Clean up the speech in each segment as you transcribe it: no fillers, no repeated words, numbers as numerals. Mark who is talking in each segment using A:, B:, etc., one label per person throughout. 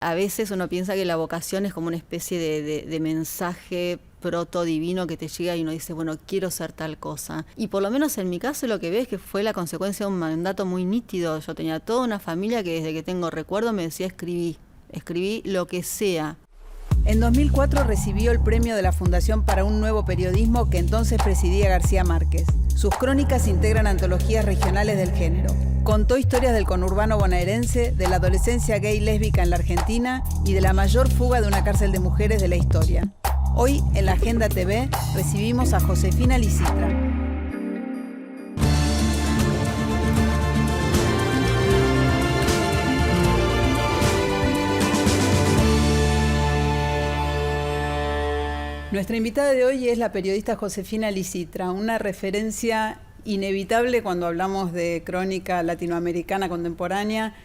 A: A veces uno piensa que la vocación es como una especie de mensaje proto divino que te llega y uno dice, bueno, quiero ser tal cosa. Y por lo menos en mi caso lo que veo es que fue la consecuencia de un mandato muy nítido. Yo tenía toda una familia que desde que tengo recuerdo me decía escribí lo que sea.
B: En 2004 recibió el premio de la Fundación para un Nuevo Periodismo que entonces presidía García Márquez. Sus crónicas integran antologías regionales del género. Contó historias del conurbano bonaerense, de la adolescencia gay y lésbica en la Argentina y de la mayor fuga de una cárcel de mujeres de la historia. Hoy, en la Agenda TV, recibimos a Josefina Licitra. Nuestra invitada de hoy es la periodista Josefina Licitra, una referencia inevitable cuando hablamos de crónica latinoamericana contemporánea,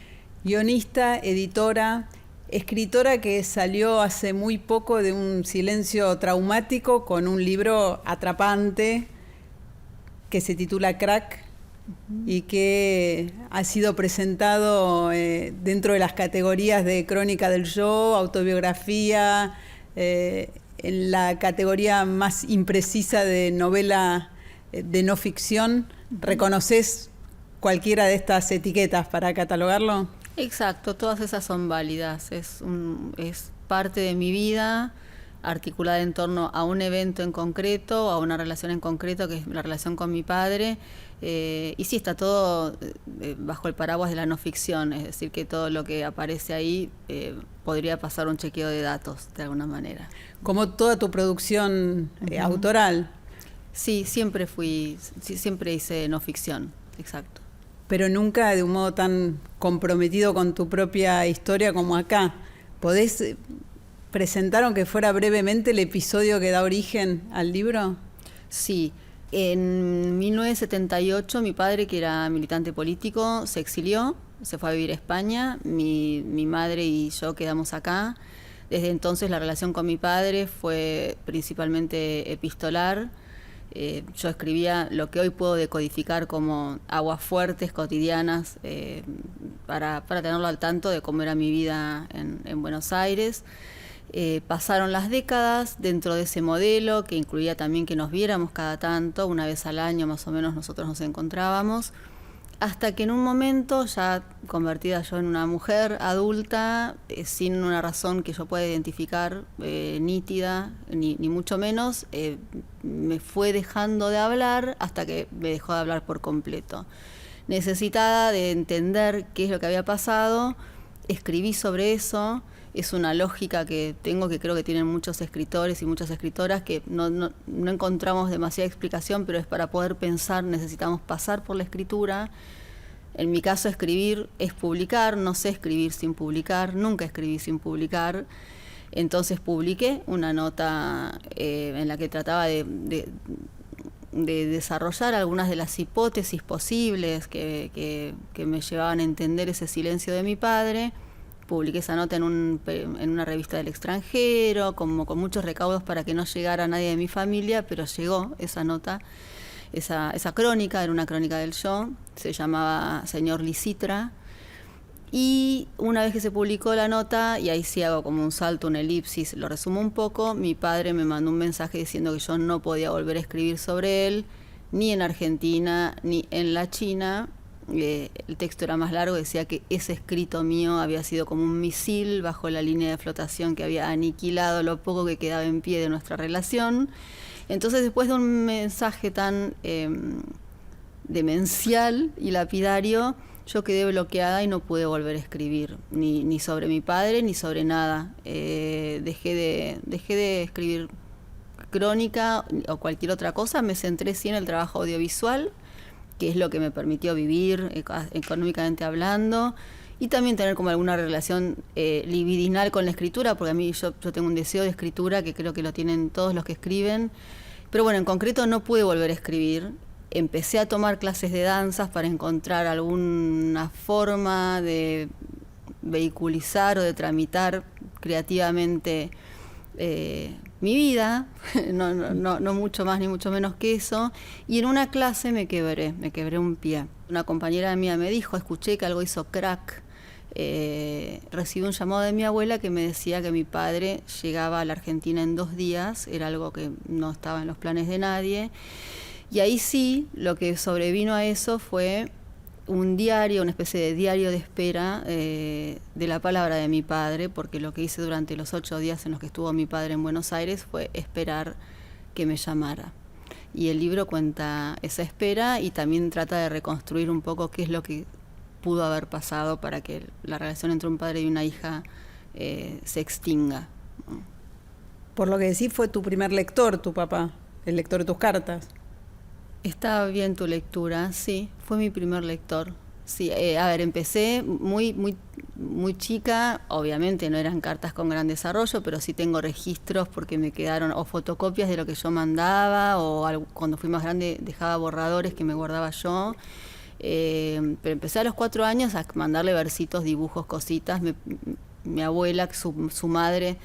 B: guionista, editora, escritora que salió hace muy poco de un silencio traumático con un libro atrapante que se titula Crack y que ha sido presentado dentro de las categorías de crónica del yo, autobiografía, en la categoría más imprecisa de novela de no ficción. ¿Reconoces cualquiera de estas etiquetas para catalogarlo?
A: Exacto, todas esas son válidas. Es parte de mi vida, articulada en torno a un evento en concreto, a una relación en concreto, que es la relación con mi padre. Y sí, está todo bajo el paraguas de la no ficción, es decir, que todo lo que aparece ahí podría pasar un chequeo de datos, de alguna manera.
B: Como toda tu producción autoral.
A: Sí, siempre hice no ficción, exacto.
B: Pero nunca de un modo tan comprometido con tu propia historia como acá. ¿Podés presentar, aunque fuera brevemente, el episodio que da origen al libro?
A: Sí. En 1978 mi padre, que era militante político, se exilió, se fue a vivir a España, mi madre y yo quedamos acá. Desde entonces la relación con mi padre fue principalmente epistolar. Yo escribía lo que hoy puedo decodificar como aguas fuertes, cotidianas, para tenerlo al tanto de cómo era mi vida en Buenos Aires. Pasaron las décadas dentro de ese modelo, que incluía también que nos viéramos cada tanto, una vez al año más o menos nosotros nos encontrábamos, hasta que en un momento, ya convertida yo en una mujer adulta, sin una razón que yo pueda identificar nítida, ni mucho menos, me fue dejando de hablar hasta que me dejó de hablar por completo. Necesitada de entender qué es lo que había pasado, escribí sobre eso. Es una lógica que tengo, que creo que tienen muchos escritores y muchas escritoras, que no encontramos demasiada explicación, pero es para poder pensar, necesitamos pasar por la escritura. En mi caso, escribir es publicar, no sé escribir sin publicar, nunca escribí sin publicar. Entonces publiqué una nota en la que trataba de desarrollar algunas de las hipótesis posibles que me llevaban a entender ese silencio de mi padre. Publiqué esa nota en una revista del extranjero, como con muchos recaudos para que no llegara a nadie de mi familia, pero llegó esa nota, esa crónica, era una crónica del yo, se llamaba Señor Licitra. Y una vez que se publicó la nota, y ahí sí hago como un salto, una elipsis, lo resumo un poco, mi padre me mandó un mensaje diciendo que yo no podía volver a escribir sobre él, ni en Argentina, ni en la China. El texto era más largo, decía que ese escrito mío había sido como un misil bajo la línea de flotación que había aniquilado lo poco que quedaba en pie de nuestra relación. Entonces, después de un mensaje tan demencial y lapidario, yo quedé bloqueada y no pude volver a escribir, ni sobre mi padre, ni sobre nada. Dejé de escribir crónica o cualquier otra cosa, me centré sí en el trabajo audiovisual, que es lo que me permitió vivir económicamente hablando, y también tener como alguna relación libidinal con la escritura, porque a mí yo tengo un deseo de escritura que creo que lo tienen todos los que escriben, pero bueno, en concreto no pude volver a escribir. Empecé a tomar clases de danzas para encontrar alguna forma de vehiculizar o de tramitar creativamente mi vida, no mucho más ni mucho menos que eso, y en una clase me quebré un pie. Una compañera mía me dijo, escuché que algo hizo Crack, recibí un llamado de mi abuela que me decía que mi padre llegaba a la Argentina en 2 días, era algo que no estaba en los planes de nadie. Y ahí sí, lo que sobrevino a eso fue un diario, una especie de diario de espera de la palabra de mi padre, porque lo que hice durante los 8 días en los que estuvo mi padre en Buenos Aires fue esperar que me llamara. Y el libro cuenta esa espera y también trata de reconstruir un poco qué es lo que pudo haber pasado para que la relación entre un padre y una hija se extinga.
B: Por lo que decís, fue tu primer lector, tu papá, el lector de tus cartas.
A: Está bien tu lectura, sí, fue mi primer lector. Sí, a ver, empecé muy chica, obviamente no eran cartas con gran desarrollo, pero sí tengo registros porque me quedaron o fotocopias de lo que yo mandaba o cuando fui más grande dejaba borradores que me guardaba yo. Pero empecé a los 4 años a mandarle versitos, dibujos, cositas. Mi abuela, su madre,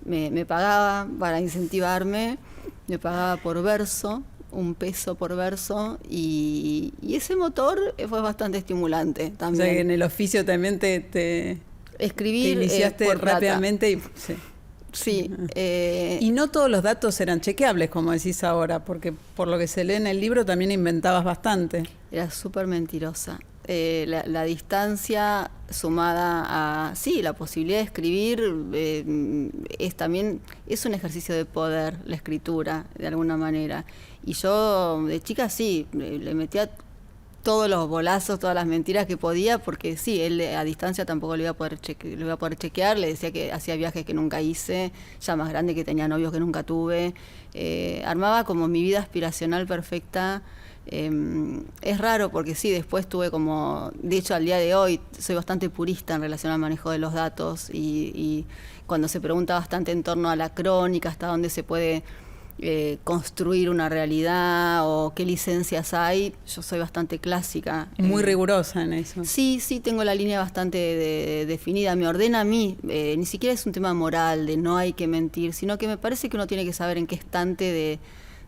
A: me pagaba para incentivarme, me pagaba por verso. $1 por verso y ese motor fue bastante estimulante también.
B: O sea que en el oficio también te
A: escribir,
B: te iniciaste
A: por
B: rápidamente y sí.
A: Sí.
B: Y no todos los datos eran chequeables, como decís ahora, porque por lo que se lee en el libro también inventabas bastante.
A: Era súper mentirosa. La distancia sumada a, sí, la posibilidad de escribir, es un ejercicio de poder, la escritura, de alguna manera. Y yo, de chica, sí, le metía todos los bolazos, todas las mentiras que podía, porque sí, él a distancia tampoco lo iba a poder chequear, le decía que hacía viajes que nunca hice, ya más grande, que tenía novios que nunca tuve. Armaba como mi vida aspiracional perfecta. Es raro porque sí, después tuve como, de hecho al día de hoy soy bastante purista en relación al manejo de los datos y cuando se pregunta bastante en torno a la crónica, hasta dónde se puede construir una realidad o qué licencias hay, yo soy bastante clásica.
B: Muy rigurosa en eso.
A: Sí, tengo la línea bastante definida, me ordena a mí, ni siquiera es un tema moral de no hay que mentir, sino que me parece que uno tiene que saber en qué estante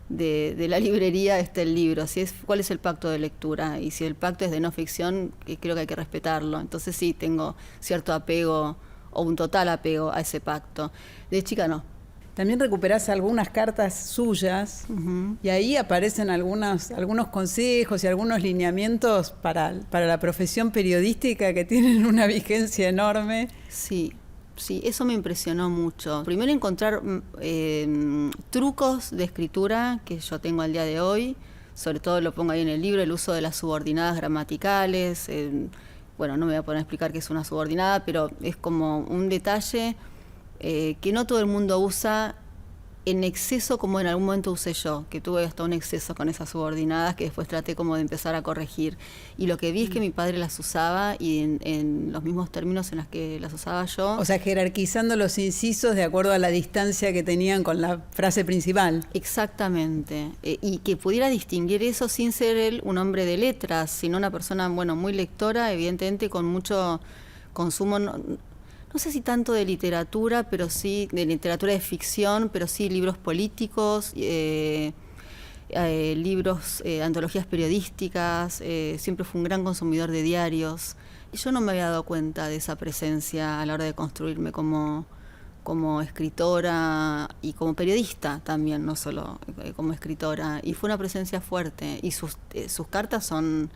A: de la librería está el libro, cuál es el pacto de lectura, y si el pacto es de no ficción, creo que hay que respetarlo. Entonces sí, tengo cierto apego o un total apego a ese pacto. De chica no.
B: También recuperás algunas cartas suyas y ahí aparecen algunos consejos y algunos lineamientos para la profesión periodística que tienen una vigencia enorme.
A: Sí, eso me impresionó mucho. Primero encontrar trucos de escritura que yo tengo al día de hoy, sobre todo lo pongo ahí en el libro, el uso de las subordinadas gramaticales. Bueno, no me voy a poner a explicar qué es una subordinada, pero es como un detalle que no todo el mundo usa en exceso como en algún momento usé yo, que tuve hasta un exceso con esas subordinadas que después traté como de empezar a corregir. Y lo que vi es que mi padre las usaba y en los mismos términos en los que las usaba yo.
B: O sea, jerarquizando los incisos de acuerdo a la distancia que tenían con la frase principal.
A: Exactamente. Y que pudiera distinguir eso sin ser él un hombre de letras, sino una persona, bueno, muy lectora, evidentemente con mucho consumo. No sé si tanto de literatura, pero sí de literatura de ficción, pero sí libros políticos, libros, antologías periodísticas. Siempre fue un gran consumidor de diarios. Y yo no me había dado cuenta de esa presencia a la hora de construirme como escritora y como periodista también, no solo como escritora. Y fue una presencia fuerte. Y sus cartas son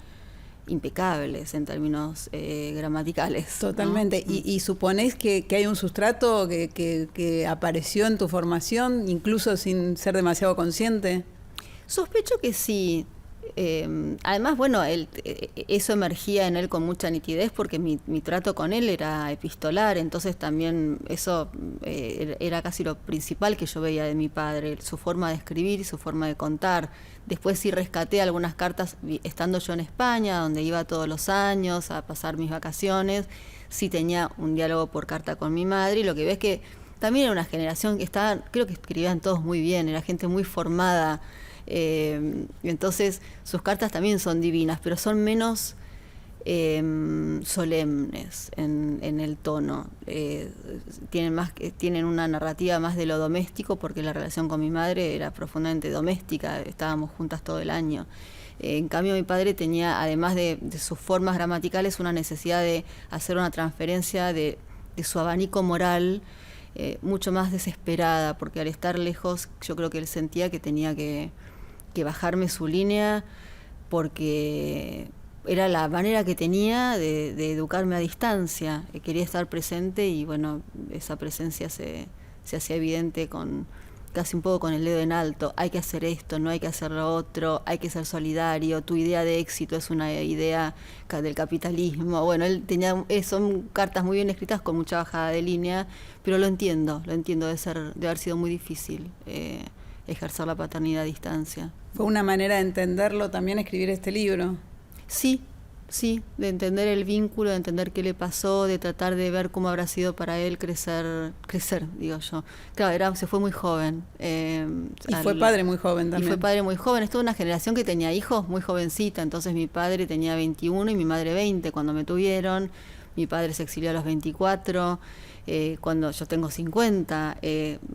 A: impecables en términos gramaticales.
B: Totalmente. ¿No? ¿Y suponés que hay un sustrato que apareció en tu formación, incluso sin ser demasiado consciente?
A: Sospecho que sí. Además, bueno, eso emergía en él con mucha nitidez porque mi trato con él era epistolar, entonces también eso era casi lo principal que yo veía de mi padre, su forma de escribir y su forma de contar. Después sí rescaté algunas cartas estando yo en España, donde iba todos los años a pasar mis vacaciones. Sí tenía un diálogo por carta con mi madre, y lo que ves que también era una generación que creo que escribían todos muy bien, era gente muy formada. Entonces sus cartas también son divinas, pero son menos solemnes en el tono. Tienen una narrativa más de lo doméstico, porque la relación con mi madre era profundamente doméstica, estábamos juntas todo el año. En cambio, mi padre tenía, además de sus formas gramaticales, una necesidad de hacer una transferencia de su abanico moral mucho más desesperada, porque al estar lejos yo creo que él sentía que tenía que bajarme su línea, porque era la manera que tenía de educarme a distancia. Quería estar presente y bueno, esa presencia se hacía evidente casi un poco con el dedo en alto. Hay que hacer esto, no hay que hacer lo otro, hay que ser solidario, tu idea de éxito es una idea del capitalismo. Bueno, él tenía, son cartas muy bien escritas con mucha bajada de línea, pero lo entiendo de haber sido muy difícil ejercer la paternidad a distancia.
B: ¿Fue una manera de entenderlo también escribir este libro?
A: Sí, de entender el vínculo, de entender qué le pasó, de tratar de ver cómo habrá sido para él crecer, digo yo. Claro, se fue muy joven.
B: Y fue padre muy joven también.
A: Y fue padre muy joven. Es toda una generación que tenía hijos muy jovencita. Entonces mi padre tenía 21 y mi madre 20 cuando me tuvieron. Mi padre se exilió a los 24. Cuando yo tengo 50,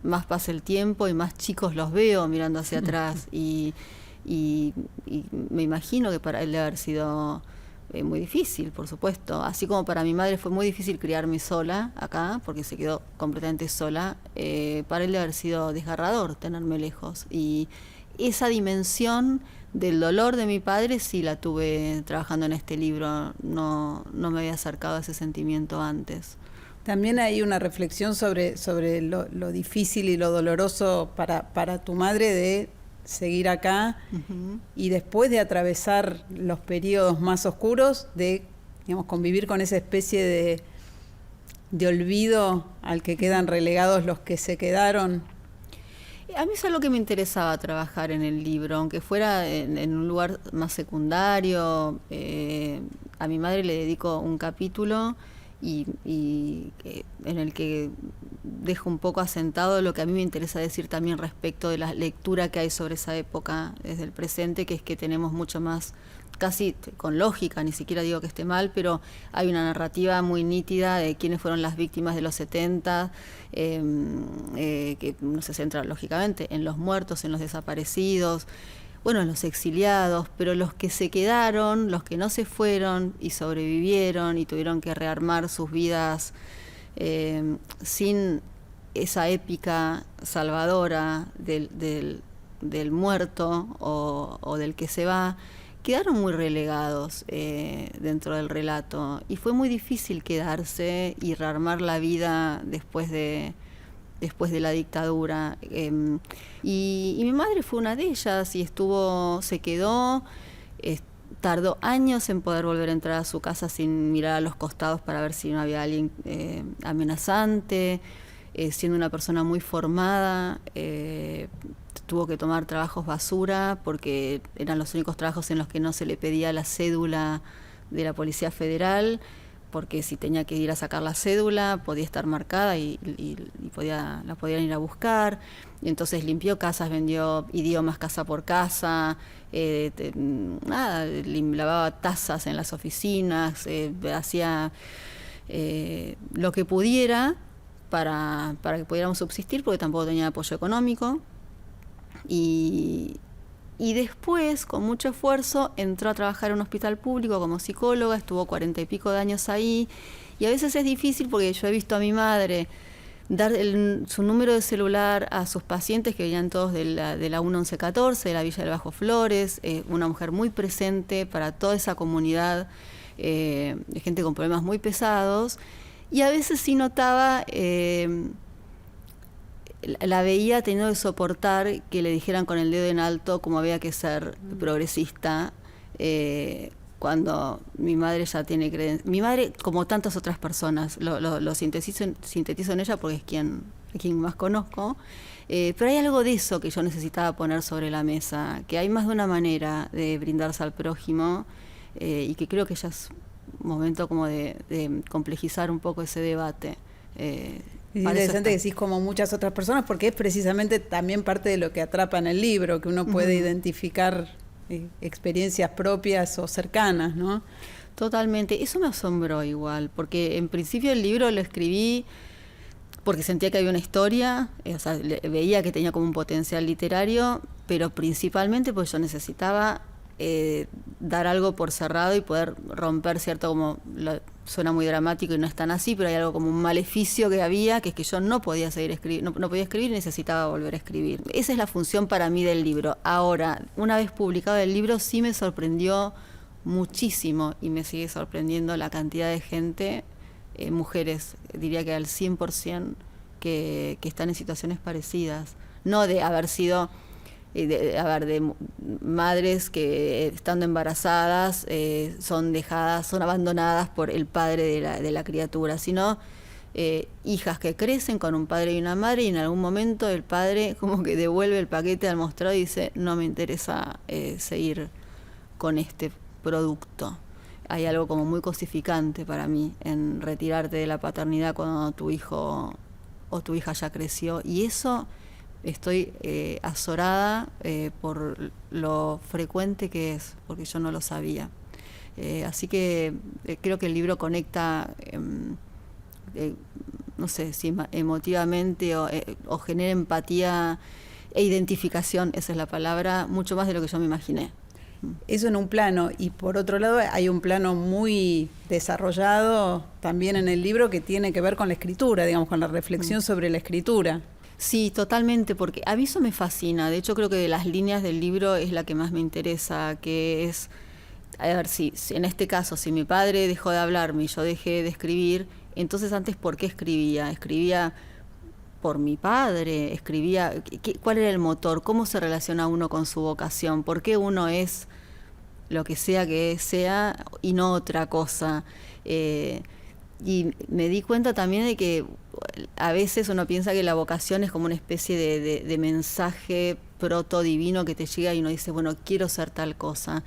A: más pasa el tiempo y más chicos los veo mirando hacia atrás. Y me imagino que para él debe haber sido muy difícil, por supuesto. Así como para mi madre fue muy difícil criarme sola acá, porque se quedó completamente sola, para él debe haber sido desgarrador tenerme lejos. Y esa dimensión del dolor de mi padre sí la tuve trabajando en este libro. No me había acercado a ese sentimiento antes.
B: También hay una reflexión sobre lo difícil y lo doloroso para tu madre de seguir acá, uh-huh, y después de atravesar los periodos más oscuros, de, digamos, convivir con esa especie de olvido al que quedan relegados los que se quedaron.
A: A mí es algo que me interesaba trabajar en el libro, aunque fuera en un lugar más secundario. A mi madre le dedico un capítulo y en el que dejo un poco asentado lo que a mí me interesa decir también respecto de la lectura que hay sobre esa época desde el presente, que es que tenemos mucho más, casi con lógica, ni siquiera digo que esté mal, pero hay una narrativa muy nítida de quiénes fueron las víctimas de los 70, que no se centra lógicamente en los muertos, en los desaparecidos, bueno, en los exiliados, pero los que se quedaron, los que no se fueron y sobrevivieron y tuvieron que rearmar sus vidas sin esa épica salvadora del muerto o del que se va, quedaron muy relegados dentro del relato, y fue muy difícil quedarse y rearmar la vida después de la dictadura. Y mi madre fue una de ellas y se quedó, tardó años en poder volver a entrar a su casa sin mirar a los costados para ver si no había alguien amenazante. Siendo una persona muy formada, tuvo que tomar trabajos basura porque eran los únicos trabajos en los que no se le pedía la cédula de la Policía Federal, porque si tenía que ir a sacar la cédula podía estar marcada y la podían ir a buscar. Y entonces limpió casas, vendió idiomas casa por casa, lavaba tazas en las oficinas, hacía lo que pudiera para que pudiéramos subsistir, porque tampoco tenía apoyo económico. Y después, con mucho esfuerzo, entró a trabajar en un hospital público como psicóloga, estuvo 40 y pico de años ahí, y a veces es difícil porque yo he visto a mi madre dar su número de celular a sus pacientes que venían todos de la 1114, de la Villa del Bajo Flores, una mujer muy presente para toda esa comunidad de gente con problemas muy pesados, y a veces sí notaba... la veía teniendo que soportar que le dijeran con el dedo en alto cómo había que ser progresista, cuando mi madre ya tiene creencia. Mi madre, como tantas otras personas, lo sintetizo en ella porque es quien más conozco, pero hay algo de eso que yo necesitaba poner sobre la mesa, que hay más de una manera de brindarse al prójimo, y que creo que ya es momento como de complejizar un poco ese debate.
B: Es interesante que decís como muchas otras personas, porque es precisamente también parte de lo que atrapa en el libro, que uno puede identificar experiencias propias o cercanas, ¿no?
A: Totalmente. Eso me asombró igual, porque en principio el libro lo escribí porque sentía que había una historia, o sea, veía que tenía como un potencial literario, pero principalmente porque yo necesitaba dar algo por cerrado y poder romper cierto, como suena muy dramático y no es tan así, pero hay algo como un maleficio que había, que es que yo no podía seguir escribiendo, no podía escribir y necesitaba volver a escribir. Esa es la función para mí del libro. Ahora, una vez publicado el libro, sí me sorprendió muchísimo y me sigue sorprendiendo la cantidad de gente, mujeres, diría que al 100%, que están en situaciones parecidas. No de haber sido, de madres que estando embarazadas son dejadas, son abandonadas por el padre de la criatura, sino hijas que crecen con un padre y una madre y en algún momento el padre como que devuelve el paquete al mostrador y dice, no me interesa seguir con este producto. Hay algo como muy cosificante para mí en retirarte de la paternidad cuando tu hijo o tu hija ya creció, y eso estoy azorada por lo frecuente que es, porque yo no lo sabía. Así que creo que el libro conecta, no sé si emotivamente o genera empatía e identificación, esa es la palabra, mucho más de lo que yo me imaginé.
B: Eso en un plano, y por otro lado hay un plano muy desarrollado también en el libro que tiene que ver con la escritura, digamos, con la reflexión sobre la escritura.
A: Sí, totalmente, porque a mí eso me fascina. De hecho, creo que de las líneas del libro es la que más me interesa, que es, a ver, si en este caso, si mi padre dejó de hablarme y yo dejé de escribir, entonces antes, ¿por qué escribía? Escribía por mi padre, escribía, ¿cuál era el motor? ¿Cómo se relaciona uno con su vocación? ¿Por qué uno es lo que sea y no otra cosa? Y me di cuenta también de que a veces uno piensa que la vocación es como una especie de mensaje proto divino que te llega y uno dice, bueno, quiero ser tal cosa.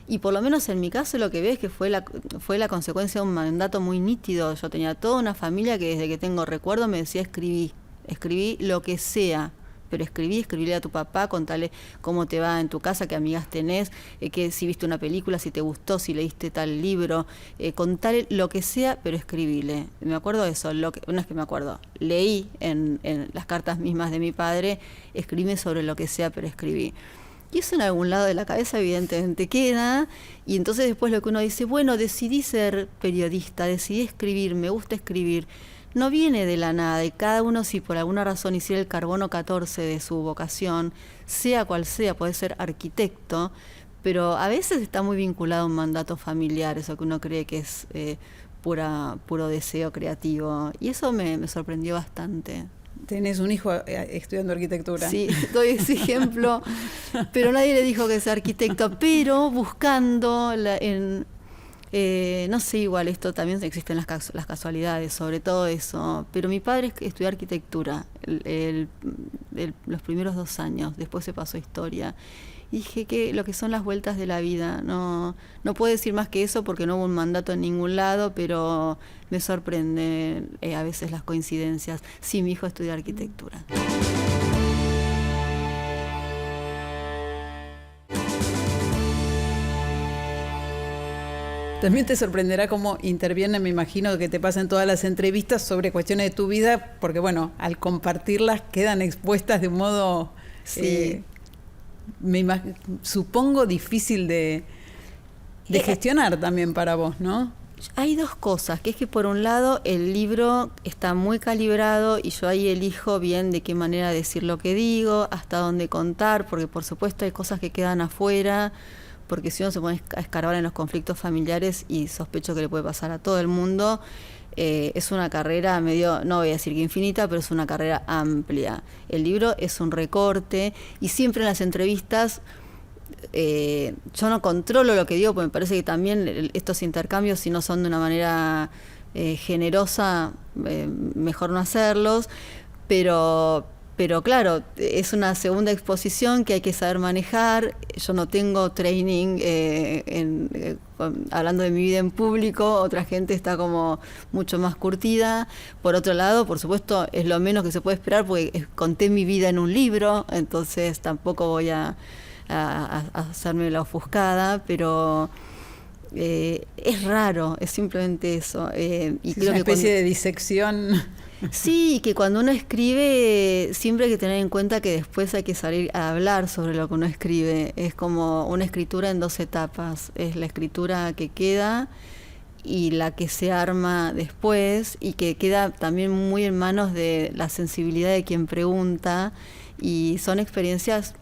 A: Y por lo menos en mi caso lo que veo es que fue la consecuencia de un mandato muy nítido. Yo tenía toda una familia que desde que tengo recuerdo me decía escribí lo que sea, pero escribíle a tu papá, contale cómo te va en tu casa, qué amigas tenés, que si viste una película, si te gustó, si leíste tal libro, contale lo que sea, pero escribile. Me acuerdo de eso, no es que me acuerdo, leí en las cartas mismas de mi padre, escribime sobre lo que sea, pero escribí. Y eso en algún lado de la cabeza evidentemente queda, y entonces después lo que uno dice, bueno, decidí ser periodista, decidí escribir, me gusta escribir. No viene de la nada, y cada uno, si por alguna razón hiciera el carbono 14 de su vocación, sea cual sea, puede ser arquitecto, pero a veces está muy vinculado a un mandato familiar, eso que uno cree que es puro deseo creativo, y eso me sorprendió bastante.
B: Tenés un hijo estudiando arquitectura.
A: Sí, doy ese ejemplo, pero nadie le dijo que sea arquitecto, pero buscando no sé, igual esto también existen las casualidades, sobre todo eso, pero mi padre estudió arquitectura los primeros 2 años, después se pasó a historia, y dije que lo que son las vueltas de la vida, no puedo decir más que eso porque no hubo un mandato en ningún lado, pero me sorprende a veces las coincidencias. Sí, mi hijo estudia arquitectura.
B: También te sorprenderá cómo interviene, me imagino, que te pasan todas las entrevistas sobre cuestiones de tu vida, porque bueno, al compartirlas quedan expuestas de un modo,
A: sí.
B: Supongo, difícil de gestionar también para vos, ¿no?
A: Hay dos cosas, que es que por un lado el libro está muy calibrado y yo ahí elijo bien de qué manera decir lo que digo, hasta dónde contar, porque por supuesto hay cosas que quedan afuera, porque si uno se pone a escarbar en los conflictos familiares, y sospecho que le puede pasar a todo el mundo, es una carrera medio, no voy a decir que infinita, pero es una carrera amplia. El libro es un recorte, y siempre en las entrevistas yo no controlo lo que digo, porque me parece que también estos intercambios, si no son de una manera generosa, mejor no hacerlos, pero claro, es una segunda exposición que hay que saber manejar. Yo no tengo training hablando de mi vida en público, otra gente está como mucho más curtida. Por otro lado, por supuesto, es lo menos que se puede esperar porque conté mi vida en un libro, entonces tampoco voy a hacerme la ofuscada, pero Es raro, es simplemente eso.
B: Y creo una especie de disección.
A: Sí, que cuando uno escribe siempre hay que tener en cuenta que después hay que salir a hablar sobre lo que uno escribe. Es como una escritura en 2 etapas. Es la escritura que queda y la que se arma después, y que queda también muy en manos de la sensibilidad de quien pregunta, y son experiencias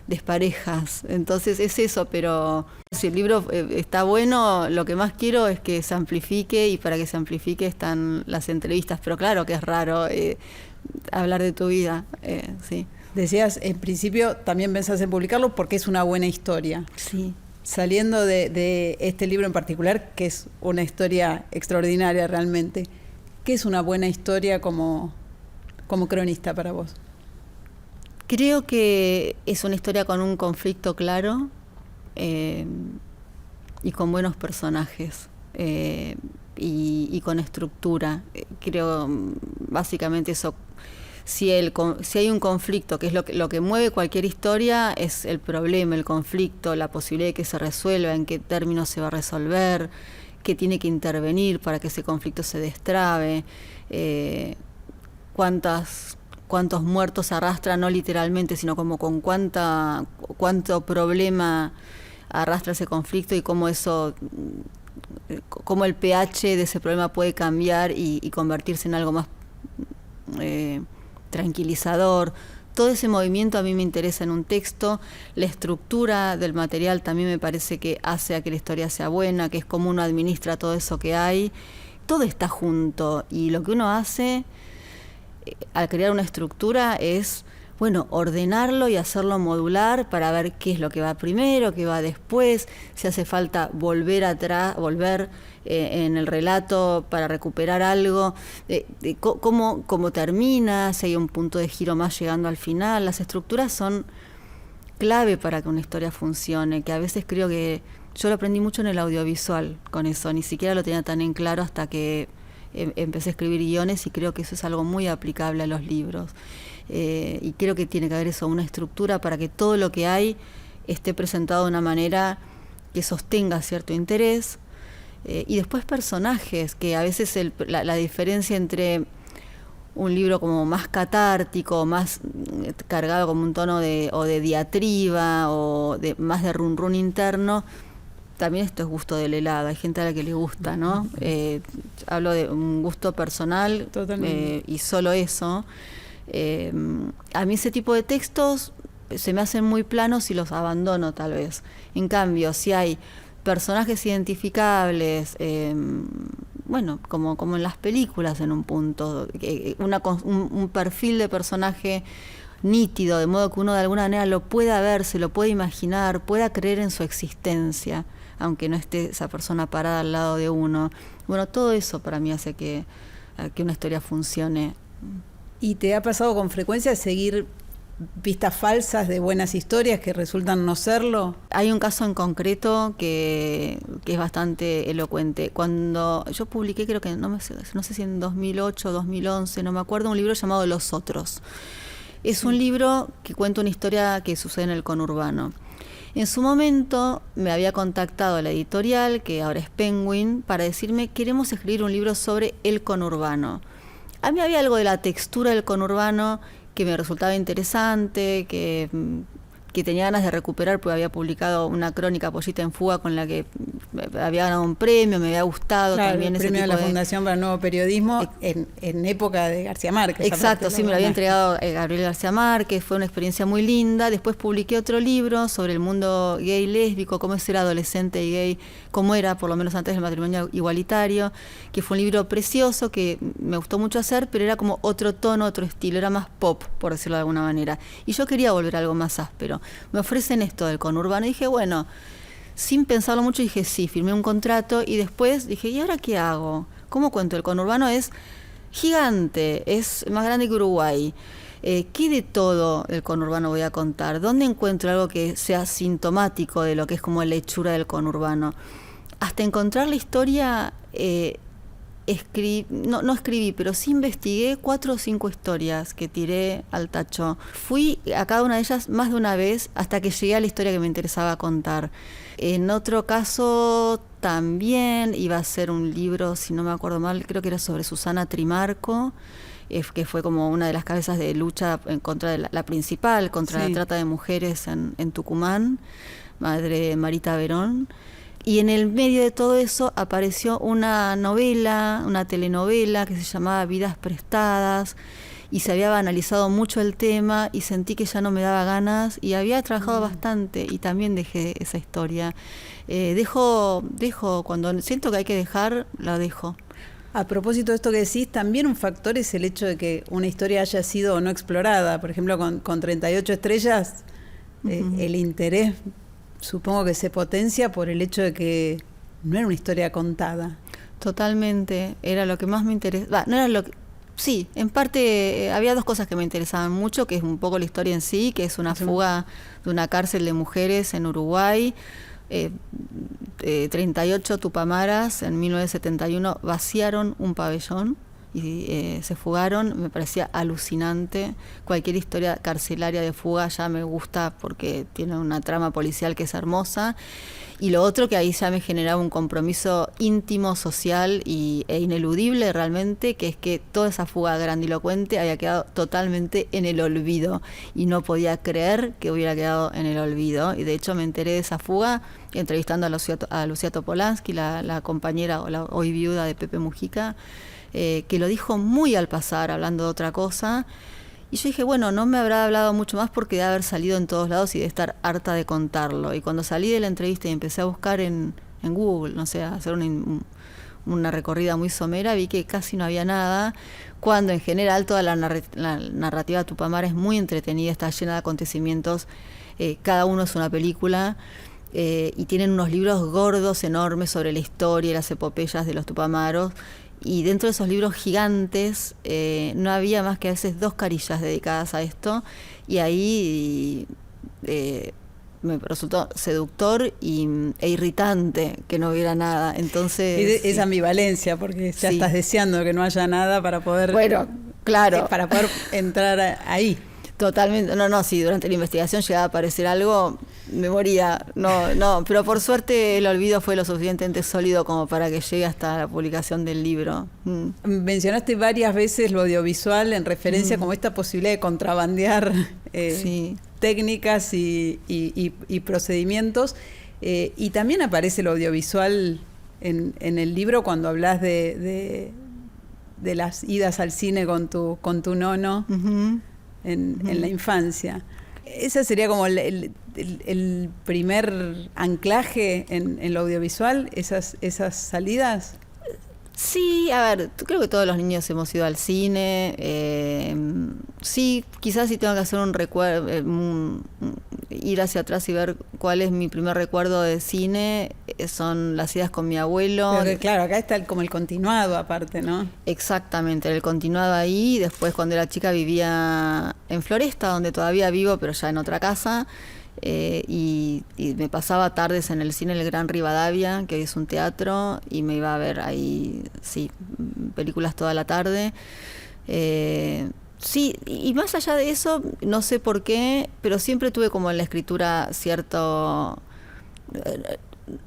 A: desparejas. Entonces es eso, pero si el libro está bueno, lo que más quiero es que se amplifique, y para que se amplifique están las entrevistas, pero claro que es raro hablar de tu vida, sí.
B: Decías, en principio también pensás en publicarlo porque es una buena historia.
A: Sí.
B: Saliendo de este libro en particular, que es una historia extraordinaria realmente, ¿qué es una buena historia como cronista para vos?
A: Creo que es una historia con un conflicto claro y con buenos personajes y con estructura. Creo básicamente eso. Si hay un conflicto, que es lo que mueve cualquier historia, es el problema, el conflicto, la posibilidad de que se resuelva, en qué términos se va a resolver, qué tiene que intervenir para que ese conflicto se destrabe, cuántos muertos arrastra, no literalmente, sino como con cuánto problema arrastra ese conflicto, y cómo el pH de ese problema puede cambiar y convertirse en algo más tranquilizador. Todo ese movimiento a mí me interesa en un texto. La estructura del material también me parece que hace a que la historia sea buena, que es como uno administra todo eso que hay. Todo está junto, y lo que uno hace al crear una estructura es, bueno, ordenarlo y hacerlo modular para ver qué es lo que va primero, qué va después, si hace falta volver atrás, en el relato para recuperar algo, cómo termina, si hay un punto de giro más llegando al final. Las estructuras son clave para que una historia funcione, que a veces creo que yo lo aprendí mucho en el audiovisual con eso, ni siquiera lo tenía tan en claro hasta que empecé a escribir guiones, y creo que eso es algo muy aplicable a los libros. Y creo que tiene que haber eso, una estructura para que todo lo que hay esté presentado de una manera que sostenga cierto interés. Y después personajes, que a veces la diferencia entre un libro como más catártico, más cargado como un tono de diatriba, más de run run interno, también esto es gusto del helado, hay gente a la que le gusta, ¿no? Hablo de un gusto personal, y solo eso. A mí ese tipo de textos se me hacen muy planos y los abandono tal vez. En cambio, si hay personajes identificables, bueno, como en las películas en un punto, un perfil de personaje nítido, de modo que uno de alguna manera lo pueda ver, se lo pueda imaginar, pueda creer en su existencia, aunque no esté esa persona parada al lado de uno. Bueno, todo eso para mí hace que una historia funcione.
B: ¿Y te ha pasado con frecuencia seguir pistas falsas de buenas historias que resultan no serlo?
A: Hay un caso en concreto que es bastante elocuente. Cuando yo publiqué, creo que no sé si en 2008 o 2011, no me acuerdo, un libro llamado Los Otros. Es un libro que cuenta una historia que sucede en el conurbano. En su momento me había contactado la editorial, que ahora es Penguin, para decirme: queremos escribir un libro sobre el conurbano. A mí había algo de la textura del conurbano que me resultaba interesante, que tenía ganas de recuperar, porque había publicado una crónica, Pollita en Fuga, con la que había ganado un premio, me había gustado.
B: Claro,
A: también
B: el premio de la Fundación para el Nuevo Periodismo en época de García Márquez.
A: Exacto, sí, me lo había entregado Gabriel García Márquez, fue una experiencia muy linda. Después publiqué otro libro sobre el mundo gay lésbico, cómo es ser adolescente y gay, cómo era, por lo menos antes del matrimonio igualitario, que fue un libro precioso que me gustó mucho hacer, pero era como otro tono, otro estilo, era más pop, por decirlo de alguna manera. Y yo quería volver a algo más áspero. Me ofrecen esto del conurbano, y dije, bueno, sin pensarlo mucho, dije sí, firmé un contrato, y después dije, ¿y ahora qué hago? ¿Cómo cuento? El conurbano es gigante, es más grande que Uruguay. ¿Qué de todo el conurbano voy a contar? ¿Dónde encuentro algo que sea sintomático de lo que es como la hechura del conurbano? Hasta encontrar la historia no escribí, pero sí investigué 4 o 5 historias que tiré al tacho. Fui a cada una de ellas más de una vez hasta que llegué a la historia que me interesaba contar. En otro caso también iba a ser un libro, si no me acuerdo mal, creo que era sobre Susana Trimarco, que fue como una de las cabezas de lucha en contra de la principal, contra la trata de mujeres en Tucumán, madre Marita Verón. Y en el medio de todo eso apareció una novela, una telenovela que se llamaba Vidas Prestadas, y se había banalizado mucho el tema y sentí que ya no me daba ganas y había trabajado bastante y también dejé esa historia. Dejo, cuando siento que hay que dejar, la dejo.
B: A propósito de esto que decís, también un factor es el hecho de que una historia haya sido o no explorada. Por ejemplo, con 38 estrellas, el interés supongo que se potencia por el hecho de que no era una historia contada.
A: Totalmente, era lo que más me interesaba. No era lo que... Sí, en parte había 2 cosas que me interesaban mucho, que es un poco la historia en sí, que es una fuga de una cárcel de mujeres en Uruguay. 38 tupamaras en 1971 vaciaron un pabellón y se fugaron. Me parecía alucinante. Cualquier historia carcelaria de fuga ya me gusta porque tiene una trama policial que es hermosa. Y lo otro, que ahí ya me generaba un compromiso íntimo, social e ineludible realmente, que es que toda esa fuga grandilocuente había quedado totalmente en el olvido y no podía creer que hubiera quedado en el olvido. Y de hecho me enteré de esa fuga entrevistando a Lucía Topolansky, la compañera o la hoy viuda de Pepe Mujica, que lo dijo muy al pasar, hablando de otra cosa. Y yo dije, bueno, no me habrá hablado mucho más porque de haber salido en todos lados y de estar harta de contarlo. Y cuando salí de la entrevista y empecé a buscar en Google, no sé, a hacer una recorrida muy somera, vi que casi no había nada, cuando en general toda la narrativa tupamara es muy entretenida, está llena de acontecimientos, cada uno es una película, y tienen unos libros gordos, enormes, sobre la historia y las epopeyas de los tupamaros. Y dentro de esos libros gigantes no había más que a veces 2 carillas dedicadas a esto, y ahí me resultó seductor e irritante que no hubiera nada. Entonces
B: esa ambivalencia, porque ya estás deseando que no haya nada para poder,
A: bueno, claro,
B: para poder entrar ahí.
A: Totalmente, sí, durante la investigación llegaba a aparecer algo, me moría, pero por suerte el olvido fue lo suficientemente sólido como para que llegue hasta la publicación del libro.
B: Mencionaste varias veces lo audiovisual en referencia como esta posibilidad de contrabandear técnicas y procedimientos, y también aparece lo audiovisual en el libro cuando hablas de las idas al cine con tu nono. En la infancia. ¿Ese sería como el primer anclaje en lo audiovisual, esas salidas?
A: Sí, a ver, creo que todos los niños hemos ido al cine. Sí, quizás si tengo que hacer un recuerdo, ir hacia atrás y ver cuál es mi primer recuerdo de cine, son las idas con mi abuelo.
B: Pero que, claro, acá está como el continuado aparte, ¿no?
A: Exactamente, el continuado ahí. Después, cuando era chica, vivía en Floresta, donde todavía vivo, pero ya en otra casa. Y me pasaba tardes en el cine El Gran Rivadavia, que hoy es un teatro, y me iba a ver ahí, películas toda la tarde. Sí, y más allá de eso, no sé por qué, pero siempre tuve como en la escritura cierto...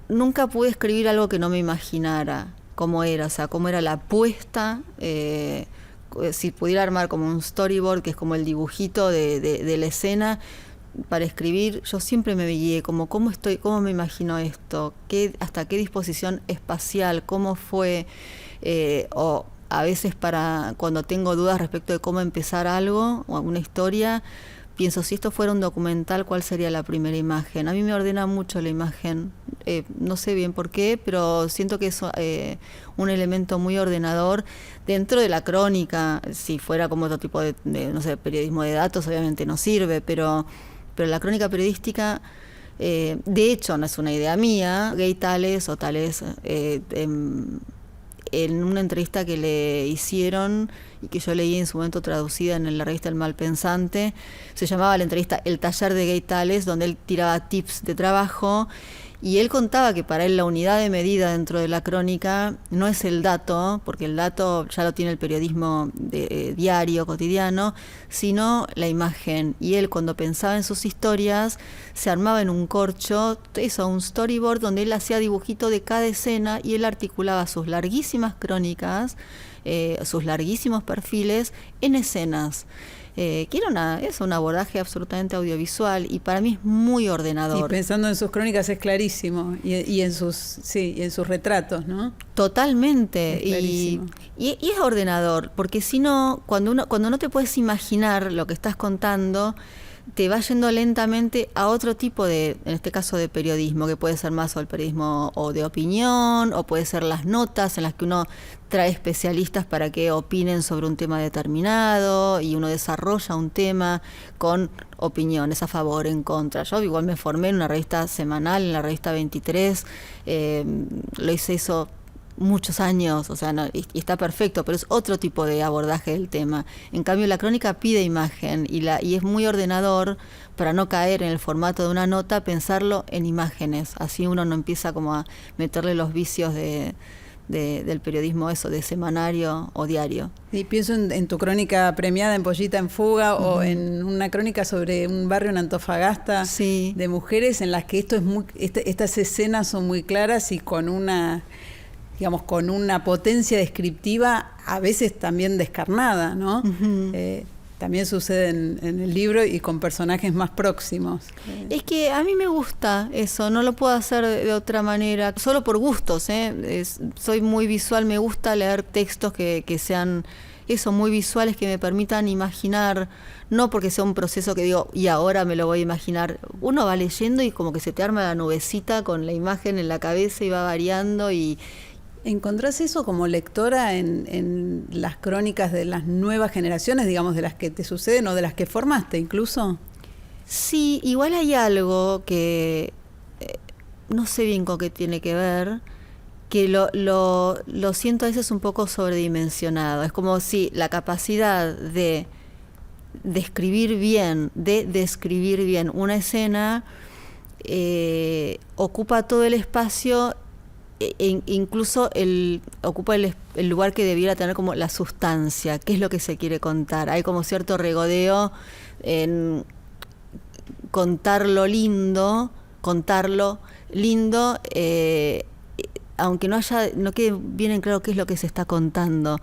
A: nunca pude escribir algo que no me imaginara cómo era, o sea, cómo era la puesta. Si pudiera armar como un storyboard, que es como el dibujito de la escena, para escribir, yo siempre me guié como cómo me imagino esto, hasta qué disposición espacial, cómo fue, o a veces para cuando tengo dudas respecto de cómo empezar algo o una historia, pienso, si esto fuera un documental, ¿cuál sería la primera imagen? A mí me ordena mucho la imagen, no sé bien por qué, pero siento que es un elemento muy ordenador dentro de la crónica. Si fuera como otro tipo de no sé, periodismo de datos, obviamente no sirve, pero la crónica periodística, de hecho, no es una idea mía. Gay Tales en una entrevista que le hicieron y que yo leí en su momento traducida en la revista El Malpensante, se llamaba la entrevista El taller de Gay Tales, donde él tiraba tips de trabajo, Y él contaba que para él la unidad de medida dentro de la crónica no es el dato, porque el dato ya lo tiene el periodismo diario, cotidiano, sino la imagen. Y él, cuando pensaba en sus historias, se armaba en un corcho, eso, un storyboard donde él hacía dibujito de cada escena y él articulaba sus larguísimas crónicas, sus larguísimos perfiles en escenas. Que era un abordaje absolutamente audiovisual y para mí es muy ordenador.
B: Y pensando en sus crónicas es clarísimo, y en sus retratos, ¿no?
A: Totalmente,
B: Es clarísimo.
A: y es ordenador, porque si no, cuando no te puedes imaginar lo que estás contando, te va yendo lentamente a otro tipo en este caso de periodismo, que puede ser más o el periodismo o de opinión, o puede ser las notas en las que uno trae especialistas para que opinen sobre un tema determinado y uno desarrolla un tema con opiniones a favor, en contra. Yo igual me formé en una revista semanal, en la revista 23, lo hice eso muchos años, o sea, y está perfecto, pero es otro tipo de abordaje del tema. En cambio, la crónica pide imagen y es muy ordenador para no caer en el formato de una nota, pensarlo en imágenes. Así uno no empieza como a meterle los vicios del periodismo, eso, de semanario o diario.
B: Y pienso en tu crónica premiada en Pollita en Fuga, o en una crónica sobre un barrio en Antofagasta,
A: sí,
B: de mujeres en las que estas escenas son muy claras y con una potencia descriptiva, a veces también descarnada, ¿no? También sucede en el libro y con personajes más próximos.
A: Es que a mí me gusta eso, no lo puedo hacer de otra manera, solo por gustos, soy muy visual, me gusta leer textos que sean eso, muy visuales, que me permitan imaginar, no porque sea un proceso que digo, y ahora me lo voy a imaginar. Uno va leyendo y como que se te arma la nubecita con la imagen en la cabeza y va variando y...
B: ¿Encontrás eso como lectora en las crónicas de las nuevas generaciones, digamos, de las que te suceden o de las que formaste incluso?
A: Sí, igual hay algo que no sé bien con qué tiene que ver, que lo siento a veces un poco sobredimensionado. Es como si la capacidad de describir bien una escena ocupa todo el espacio. Incluso ocupa el lugar que debiera tener como la sustancia, qué es lo que se quiere contar. Hay como cierto regodeo en contarlo lindo, aunque no quede bien en claro qué es lo que se está contando.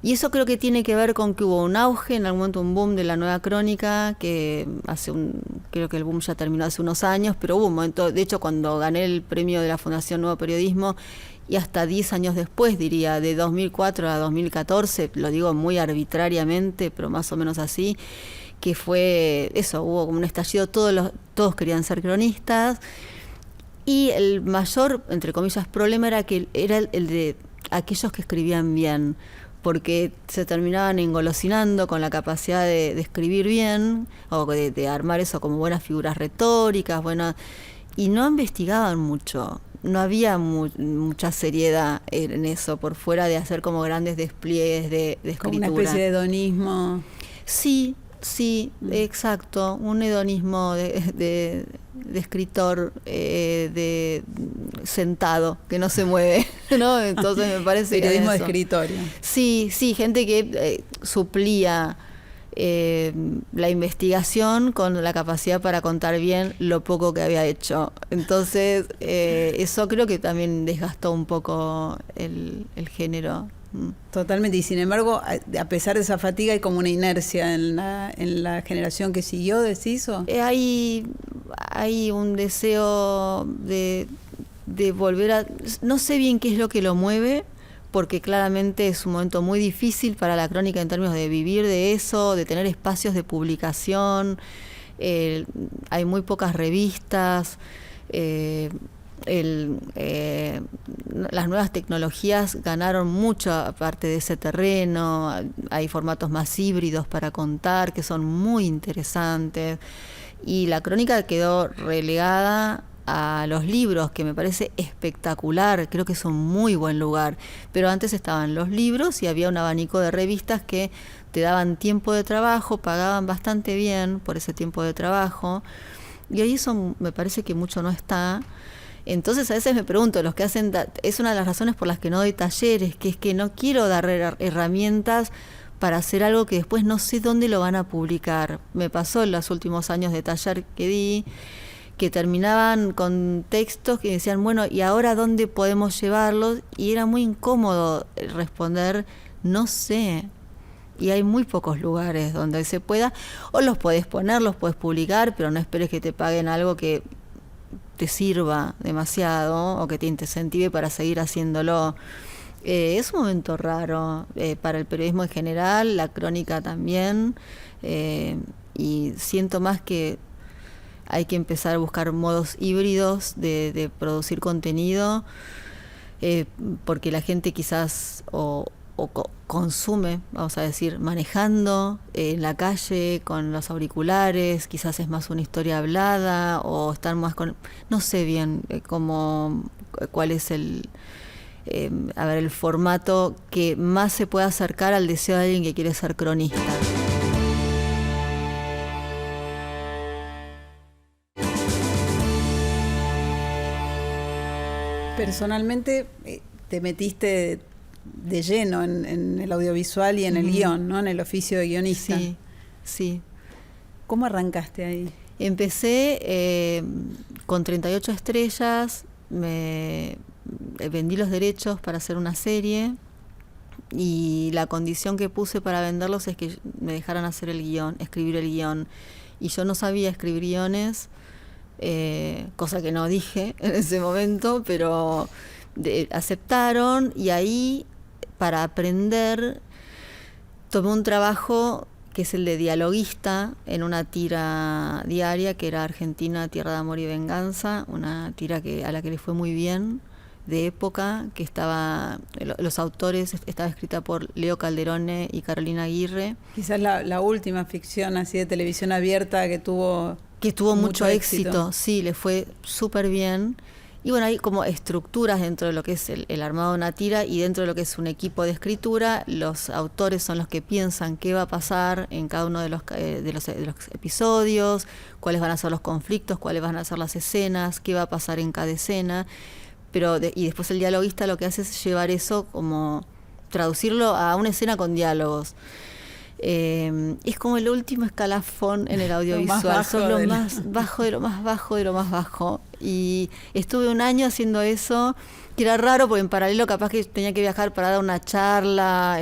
A: Y eso creo que tiene que ver con que hubo un auge, en algún momento un boom de la nueva crónica, que creo que el boom ya terminó hace unos años, pero hubo un momento, de hecho cuando gané el premio de la Fundación Nuevo Periodismo, y hasta 10 años después, diría, de 2004 a 2014, lo digo muy arbitrariamente, pero más o menos así, que fue eso, hubo como un estallido, todos querían ser cronistas, y el mayor, entre comillas, problema era el de aquellos que escribían bien, porque se terminaban engolosinando con la capacidad de escribir bien, o de armar eso como buenas figuras retóricas, y no investigaban mucho, no había mucha seriedad en eso, por fuera de hacer como grandes despliegues de escritura.
B: Como una especie de hedonismo.
A: Sí, exacto, un hedonismo de escritor sentado, que no se mueve, ¿no? Entonces me parece
B: periodismo
A: que
B: de escritorio.
A: Sí, gente que suplía la investigación con la capacidad para contar bien lo poco que había hecho. Entonces eso creo que también desgastó un poco el género.
B: Totalmente, y sin embargo, a pesar de esa fatiga, hay como una inercia en la generación que siguió, ¿decís?
A: Hay un deseo de volver a... No sé bien qué es lo que lo mueve, porque claramente es un momento muy difícil para la crónica en términos de vivir de eso, de tener espacios de publicación, hay muy pocas revistas, las nuevas tecnologías ganaron mucho aparte de ese terreno, hay formatos más híbridos para contar que son muy interesantes, y la crónica quedó relegada a los libros, que me parece espectacular, creo que es un muy buen lugar, pero antes estaban los libros y había un abanico de revistas que te daban tiempo de trabajo, pagaban bastante bien por ese tiempo de trabajo, y ahí eso me parece que mucho no está. Entonces a veces me pregunto, los que hacen, es una de las razones por las que no doy talleres, que es que no quiero dar herramientas para hacer algo que después no sé dónde lo van a publicar. Me pasó en los últimos años de taller que di, que terminaban con textos que decían, bueno, ¿y ahora dónde podemos llevarlos? Y era muy incómodo responder, no sé. Y hay muy pocos lugares donde se pueda, o los puedes poner, los puedes publicar, pero no esperes que te paguen algo que te sirva demasiado o que te incentive para seguir haciéndolo. Es un momento raro para el periodismo en general, la crónica también, y siento más que hay que empezar a buscar modos híbridos de producir contenido, porque la gente quizás consume, vamos a decir, manejando en la calle con los auriculares, quizás es más una historia hablada o están más con, no sé bien cuál es el formato que más se puede acercar al deseo de alguien que quiere ser cronista.
B: Personalmente te metiste de lleno en el audiovisual y en el guión, ¿no? En el oficio de guionista.
A: Sí, sí.
B: ¿Cómo arrancaste ahí?
A: Empecé con 38 estrellas, me vendí los derechos para hacer una serie y la condición que puse para venderlos es que me dejaran hacer el guión, escribir el guión. Y yo no sabía escribir guiones, cosa que no dije en ese momento, pero aceptaron y ahí, para aprender, tomé un trabajo que es el de dialoguista en una tira diaria que era Argentina, Tierra de Amor y Venganza, una tira a la que le fue muy bien, de época, que los autores estaba escrita por Leo Calderone y Carolina Aguirre.
B: Quizás la última ficción así de televisión abierta que tuvo
A: mucho éxito. Sí, le fue súper bien. Y bueno, hay como estructuras dentro de lo que es el armado de una tira y dentro de lo que es un equipo de escritura. Los autores son los que piensan qué va a pasar en cada uno de los episodios, cuáles van a ser los conflictos, cuáles van a ser las escenas, qué va a pasar en cada escena. Y después el dialoguista lo que hace es llevar eso, como traducirlo a una escena con diálogos. Es como el último escalafón en el audiovisual, son lo más bajo de lo más bajo de lo más bajo. Y estuve un año haciendo eso, que era raro porque en paralelo capaz que tenía que viajar para dar una charla.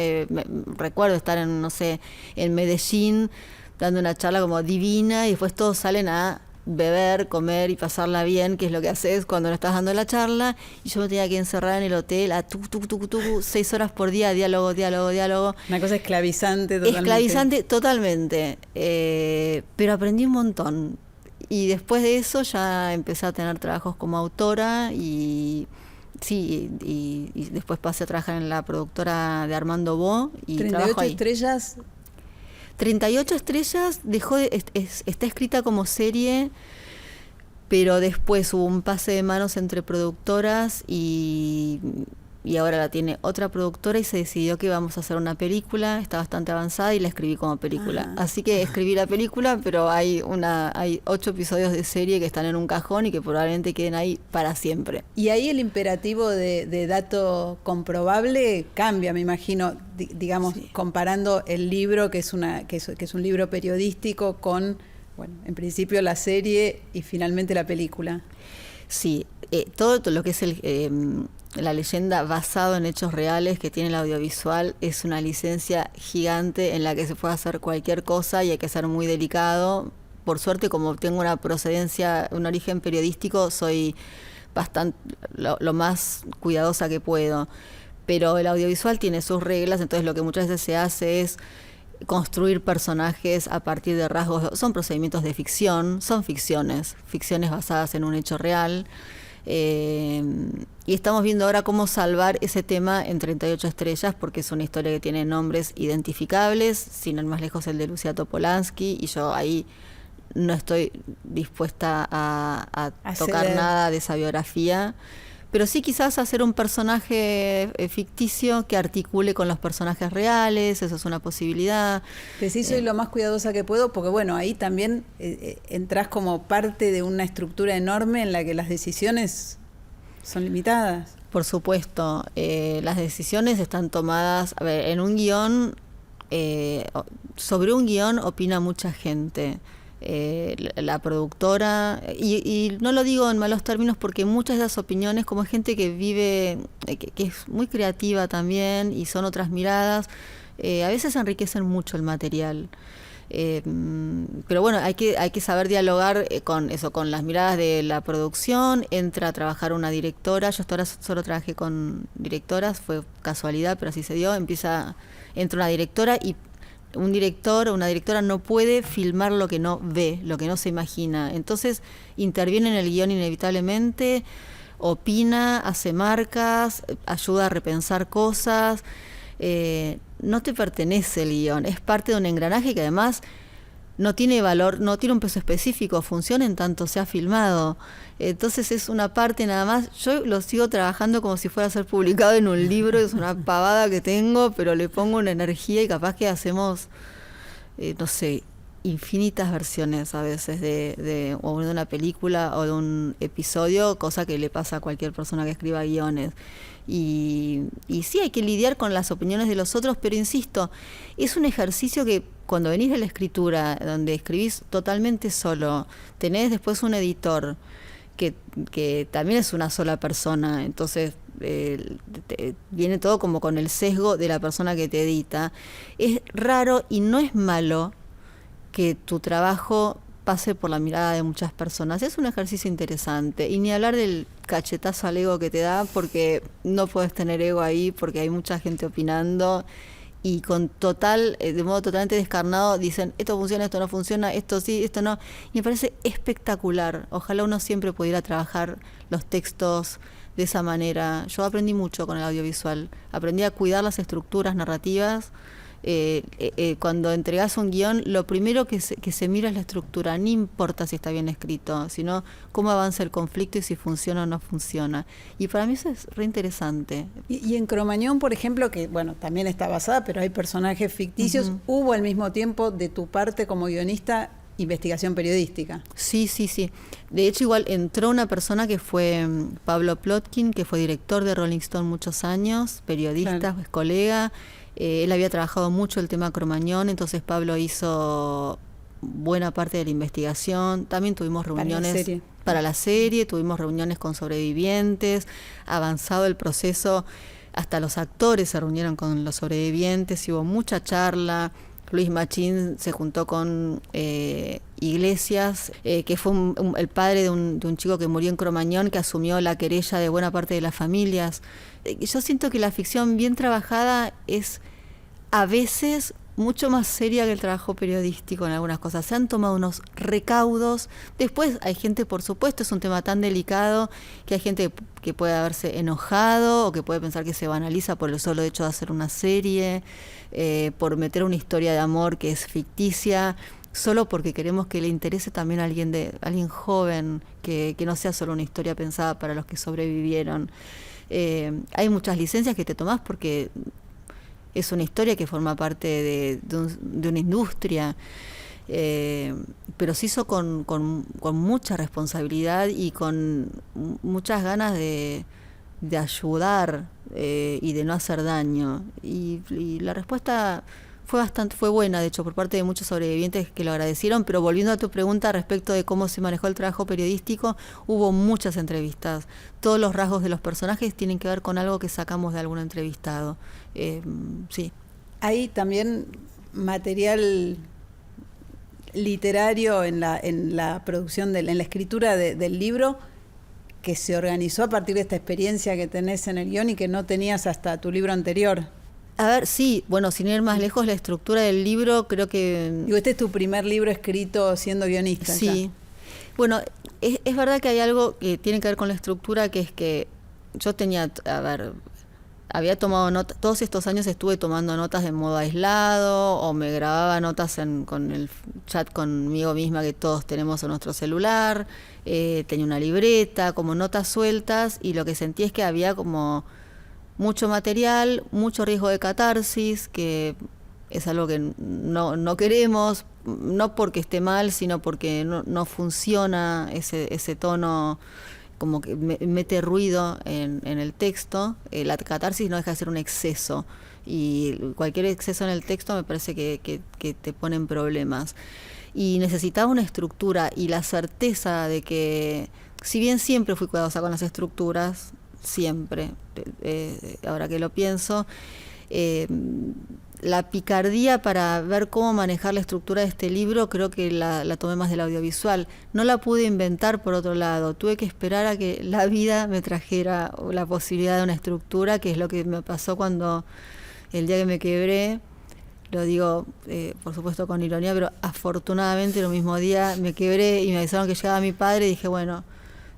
A: Recuerdo estar en Medellín dando una charla como divina y después todos salen a beber, comer y pasarla bien, que es lo que haces cuando no estás dando la charla, y yo me tenía que encerrar en el hotel a 6 horas por día, diálogo.
B: Una cosa esclavizante totalmente.
A: Esclavizante totalmente, pero aprendí un montón. Y después de eso ya empecé a tener trabajos como autora y después pasé a trabajar en la productora de Armando Bo. Y
B: 38 estrellas...
A: 38 estrellas está escrita como serie, pero después hubo un pase de manos entre productoras y ahora la tiene otra productora y se decidió que íbamos a hacer una película. Está bastante avanzada y la escribí como película. Así que escribí la película, pero hay 8 episodios de serie que están en un cajón y que probablemente queden ahí para siempre.
B: Y ahí el imperativo de dato comprobable cambia, me imagino, digamos, sí, comparando el libro, que es un libro periodístico, con, bueno, en principio la serie y finalmente la película.
A: Sí, todo lo que es la leyenda basado en hechos reales que tiene el audiovisual es una licencia gigante en la que se puede hacer cualquier cosa y hay que ser muy delicado. Por suerte, como tengo una procedencia, un origen periodístico, soy bastante lo más cuidadosa que puedo. Pero el audiovisual tiene sus reglas, entonces lo que muchas veces se hace es construir personajes a partir de rasgos. Son procedimientos de ficción, son ficciones basadas en un hecho real. Y estamos viendo ahora cómo salvar ese tema en 38 estrellas, porque es una historia que tiene nombres identificables, sin ir más lejos el de Lucia Topolansky, y yo ahí no estoy dispuesta a tocar nada de esa biografía, pero sí quizás hacer un personaje ficticio que articule con los personajes reales, eso es una posibilidad.
B: Que sí soy lo más cuidadosa que puedo, porque bueno, ahí también entras como parte de una estructura enorme en la que las decisiones son limitadas.
A: Por supuesto, las decisiones están tomadas, a ver, en un guión, sobre un guión opina mucha gente. La productora, y no lo digo en malos términos porque muchas de las opiniones, como gente que vive, que es muy creativa también y son otras miradas, a veces enriquecen mucho el material. Pero bueno, hay que saber dialogar con eso, con las miradas de la producción. Entra a trabajar una directora. Yo hasta ahora solo trabajé con directoras, fue casualidad, pero así se dio. Entra una directora y un director o una directora no puede filmar lo que no ve, lo que no se imagina. Entonces interviene en el guión inevitablemente, opina, hace marcas, ayuda a repensar cosas. No te pertenece el guión, es parte de un engranaje que además no tiene valor, no tiene un peso específico, funciona en tanto se ha filmado. Entonces es una parte nada más. Yo lo sigo trabajando como si fuera a ser publicado en un libro, es una pavada que tengo, pero le pongo una energía y capaz que hacemos, no sé, infinitas versiones a veces o de una película o de un episodio, cosa que le pasa a cualquier persona que escriba guiones. Y sí, hay que lidiar con las opiniones de los otros, pero insisto, es un ejercicio que cuando venís de la escritura, donde escribís totalmente solo, tenés después un editor que también es una sola persona, entonces viene todo como con el sesgo de la persona que te edita. Es raro y no es malo que tu trabajo pase por la mirada de muchas personas. Es un ejercicio interesante. Y ni hablar del cachetazo al ego que te da, porque no puedes tener ego ahí, porque hay mucha gente opinando y de modo totalmente descarnado dicen, esto funciona, esto no funciona, esto sí, esto no. Y me parece espectacular. Ojalá uno siempre pudiera trabajar los textos de esa manera. Yo aprendí mucho con el audiovisual. Aprendí a cuidar las estructuras narrativas. Cuando entregas un guión, lo primero que se mira es la estructura, no importa si está bien escrito, sino cómo avanza el conflicto y si funciona o no funciona. Y para mí eso es re interesante.
B: Y en Cromañón, por ejemplo, que bueno, también está basada, pero hay personajes ficticios, ¿hubo al mismo tiempo de tu parte como guionista investigación periodística?
A: Sí. De hecho, igual entró una persona que fue Pablo Plotkin, que fue director de Rolling Stone muchos años, periodista, claro. Es colega. Él había trabajado mucho el tema Cromañón, entonces Pablo hizo buena parte de la investigación. También tuvimos reuniones para la serie, tuvimos reuniones con sobrevivientes, avanzado el proceso, hasta los actores se reunieron con los sobrevivientes, y hubo mucha charla. Luis Machín se juntó con Iglesias, que fue el padre de un chico que murió en Cromañón, que asumió la querella de buena parte de las familias. Yo siento que la ficción bien trabajada es a veces mucho más seria que el trabajo periodístico en algunas cosas. Se han tomado unos recaudos. Después hay gente, por supuesto, es un tema tan delicado que hay gente que puede haberse enojado o que puede pensar que se banaliza por el solo hecho de hacer una serie, por meter una historia de amor que es ficticia, solo porque queremos que le interese también a alguien joven, que no sea solo una historia pensada para los que sobrevivieron. Hay muchas licencias que te tomás porque es una historia que forma parte de una industria, pero se hizo con mucha responsabilidad y con muchas ganas de ayudar y de no hacer daño. Y la respuesta fue buena, de hecho, por parte de muchos sobrevivientes que lo agradecieron. Pero volviendo a tu pregunta respecto de cómo se manejó el trabajo periodístico, hubo muchas entrevistas. Todos los rasgos de los personajes tienen que ver con algo que sacamos de algún entrevistado. Sí.
B: Hay también material literario en la producción, en la escritura del libro, que se organizó a partir de esta experiencia que tenés en el guión y que no tenías hasta tu libro anterior.
A: A ver, sí, bueno, sin ir más lejos, la estructura del libro creo que...
B: Digo, este es tu primer libro escrito siendo guionista.
A: Sí. Ya. Bueno, es verdad que hay algo que tiene que ver con la estructura, que es que yo había tomado notas, todos estos años estuve tomando notas de modo aislado, o me grababa notas con el chat conmigo misma que todos tenemos en nuestro celular, tenía una libreta, como notas sueltas, y lo que sentí es que había como mucho material, mucho riesgo de catarsis, que es algo que no queremos, no porque esté mal, sino porque no funciona ese tono como que mete ruido en el texto. La catarsis no deja de ser un exceso, y cualquier exceso en el texto me parece que te pone en problemas. Y necesitaba una estructura y la certeza de que, si bien siempre fui cuidadosa con las estructuras, siempre, ahora que lo pienso, la picardía para ver cómo manejar la estructura de este libro creo que la tomé más del audiovisual. No la pude inventar por otro lado, tuve que esperar a que la vida me trajera la posibilidad de una estructura, que es lo que me pasó cuando el día que me quebré. Lo digo, por supuesto, con ironía, pero afortunadamente el mismo día me quebré y me avisaron que llegaba mi padre y dije, bueno,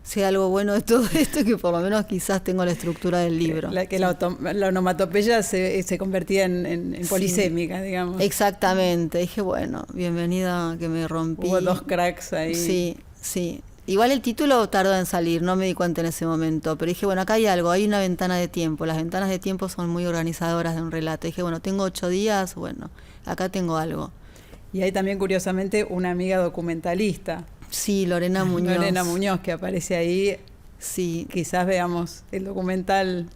A: sea algo bueno de todo esto, que por lo menos quizás tengo la estructura del libro.
B: La onomatopeya se convertía en polisémica, digamos.
A: Exactamente. Dije, bueno, bienvenida, que me rompí.
B: Hubo 2 cracks ahí.
A: Sí, sí. Igual el título tardó en salir, no me di cuenta en ese momento, pero dije, bueno, acá hay algo, hay una ventana de tiempo. Las ventanas de tiempo son muy organizadoras de un relato. Dije, bueno, tengo 8 días, bueno, acá tengo algo.
B: Y hay también, curiosamente, una amiga documentalista.
A: Sí, Lorena Muñoz.
B: Lorena Muñoz, que aparece ahí.
A: Sí.
B: Quizás veamos el documental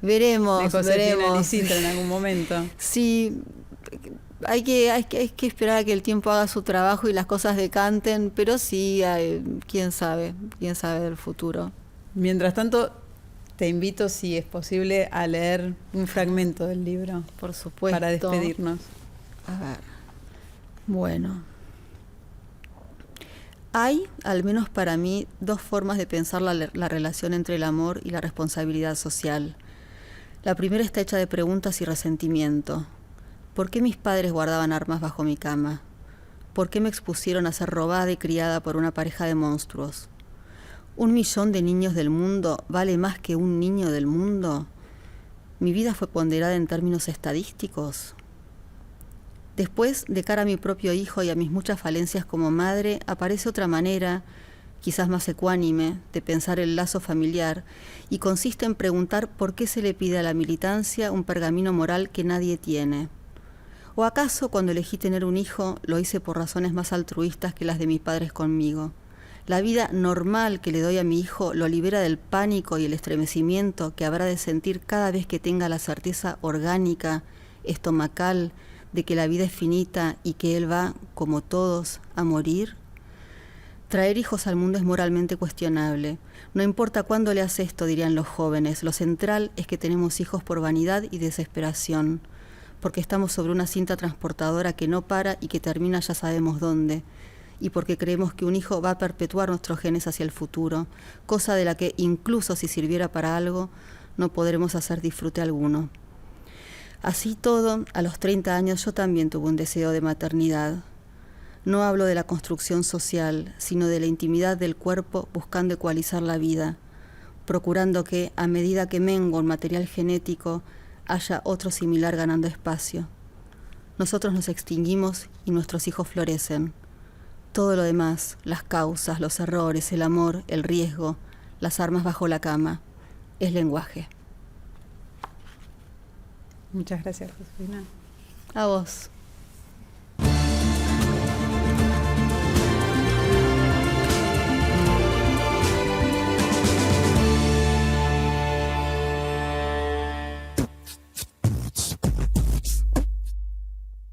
A: veremos,
B: de Josefina Licitra en algún momento.
A: Sí, hay que esperar a que el tiempo haga su trabajo y las cosas decanten, pero sí, quién sabe del futuro.
B: Mientras tanto, te invito, si es posible, a leer un fragmento del libro.
A: Por supuesto.
B: Para despedirnos.
A: A ver. Bueno. Hay, al menos para mí, 2 formas de pensar la relación entre el amor y la responsabilidad social. La primera está hecha de preguntas y resentimiento. ¿Por qué mis padres guardaban armas bajo mi cama? ¿Por qué me expusieron a ser robada y criada por una pareja de monstruos? ¿1 millón de niños del mundo vale más que un niño del mundo? ¿Mi vida fue ponderada en términos estadísticos? Después, de cara a mi propio hijo y a mis muchas falencias como madre, aparece otra manera, quizás más ecuánime, de pensar el lazo familiar, y consiste en preguntar por qué se le pide a la militancia un pergamino moral que nadie tiene. ¿O acaso cuando elegí tener un hijo lo hice por razones más altruistas que las de mis padres conmigo? La vida normal que le doy a mi hijo lo libera del pánico y el estremecimiento que habrá de sentir cada vez que tenga la certeza orgánica, estomacal, de que la vida es finita y que él va, como todos, a morir. Traer hijos al mundo es moralmente cuestionable. No importa cuándo le hace esto, dirían los jóvenes. Lo central es que tenemos hijos por vanidad y desesperación, porque estamos sobre una cinta transportadora que no para y que termina ya sabemos dónde, y porque creemos que un hijo va a perpetuar nuestros genes hacia el futuro, cosa de la que, incluso si sirviera para algo, no podremos hacer disfrute alguno. Así todo, a los 30 años yo también tuve un deseo de maternidad. No hablo de la construcción social, sino de la intimidad del cuerpo buscando ecualizar la vida, procurando que, a medida que mengo el material genético, haya otro similar ganando espacio. Nosotros nos extinguimos y nuestros hijos florecen. Todo lo demás, las causas, los errores, el amor, el riesgo, las armas bajo la cama, es lenguaje.
B: Muchas gracias, Josefina.
A: A vos.